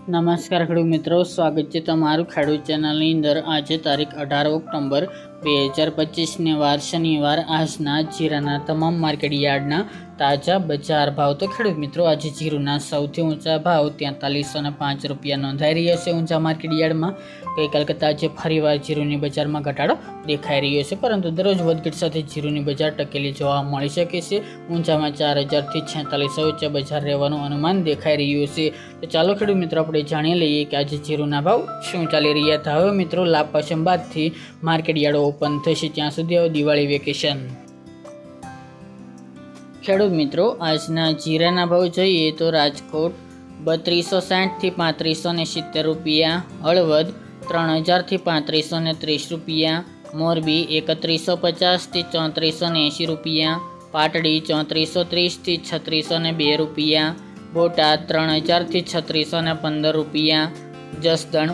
નમસ્કાર ખેડૂત મિત્રો, સ્વાગત છે તમારું ખેડૂત ચેનલની અંદર। આજે તારીખ 18 ઓક્ટોબર 2025ને વાર શનિવાર। આજના જીરાના તમામ માર્કેટ યાર્ડના તાજા બજાર ભાવ। તો ખેડૂત મિત્રો, આજે જીરુના સૌથી ઊંચા ભાવ 4305 રૂપિયા નોંધાઈ રહ્યા છે ઊંચા માર્કેટ યાર્ડમાં। ગઈકાલ કરતાં આજે ફરીવાર જીરુની બજારમાં ઘટાડો દેખાઈ રહ્યો છે, પરંતુ દરરોજ વધઘટ સાથે જીરુની બજાર ટકેલી જોવા મળી શકે છે। ઊંચામાં 4000 થી 4600 વચ્ચે બજાર રહેવાનું અનુમાન દેખાઈ રહ્યું છે। તો ચાલો ખેડૂત મિત્રો, આપણે જાણી લઈએ કે આજે જીરુના ભાવ શું ચાલી રહ્યા હતા। હવે મિત્રો, લાભ પશ્ચિમ બાદથી માર્કેટ યાર્ડો ઓપન થશે, ત્યાં સુધી હવે દિવાળી વેકેશન। ખેડૂત મિત્રો, આજના જીરાના ભાવ જોઈએ તો રાજકોટ 3260 થી 3570 રૂપિયા, હળવદ 3000 થી 3530 રૂપિયા, મોરબી 3150 થી 3480 રૂપિયા, પાટડી 3430 થી 3602 રૂપિયા, બોટાદ 3000 થી 3615 રૂપિયા, જસદણ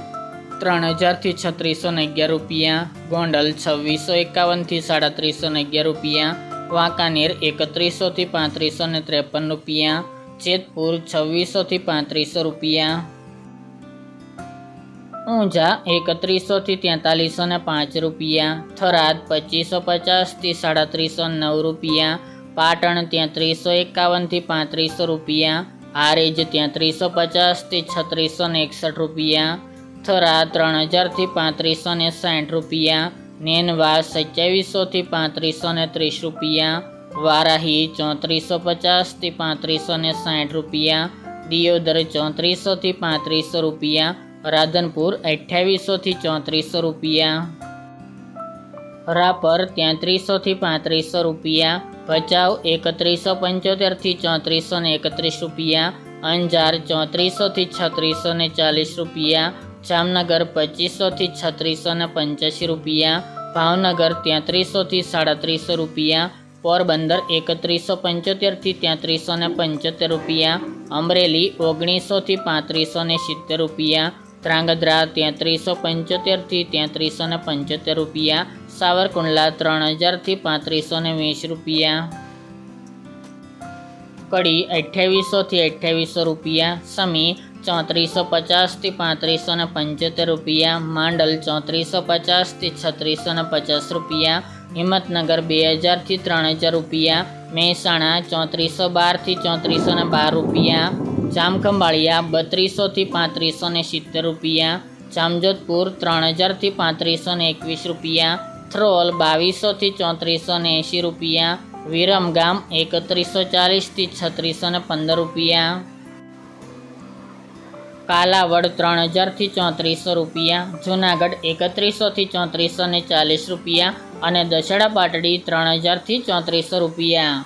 3000 થી 3611 રૂપિયા, ગોંડલ 2651 થી 3711 રૂપિયા, વાંકાનેર 3100 થી 3553 રૂપિયા, જેતપુર 2600 થી 3500 રૂપિયા, ઊંઝા 3100 થી 4305 રૂપિયા, થરાદ 2550 થી 3709 રૂપિયા, પાટણ 3351 થી 3500 રૂપિયા, હારેજ 3350 થી 3661 રૂપિયા, થરા 3000 થી 3560 રૂપિયા, નેનવા 2700 થી 3530 રૂપિયા, વારાહી 3450 થી 3560 રૂપિયા, દિયોદર 3400 થી 3500 રૂપિયા, રાધનપુર 2800 થી 3400 રૂપિયા, રાપર 3300 થી 3500 રૂપિયા, ભચાઉ 3175 થી 3431 રૂપિયા, અંજાર 3400 થી 3640 રૂપિયા, જામનગર 2500 થી 3685 રૂપિયા, ભાવનગર 3300 થી 3700 રૂપિયા, પોરબંદર 3175 થી 3375 રૂપિયા, અમરેલી 1900 થી 3570 રૂપિયા, ધ્રાંગધ્રા 3375 થી 3375 રૂપિયા, સાવરકુંડલા 3000 થી 3520 રૂપિયા, કડી 2800 થી 2800 રૂપિયા, સમી 3450 થી 3575 રૂપિયા, માંડલ 3450 થી 3650 રૂપિયા, હિંમતનગર 2000 થી 3000 રૂપિયા, મહેસાણા 3412 થી 3412 રૂપિયા, જામખંભાળિયા 3200 થી 3570 રૂપિયા, જામજોધપુર 3000 થી 3521 રૂપિયા, થ્રોલ 2200 થી 3480 રૂપિયા, વિરમગામ 3140 થી 3615 રૂપિયા, કાલાવડ 3000 થી 3400 રૂપિયા, જૂનાગઢ 3100 થી 3440 રૂપિયા અને દશેડા પાટડી 3000 થી 3400 રૂપિયા।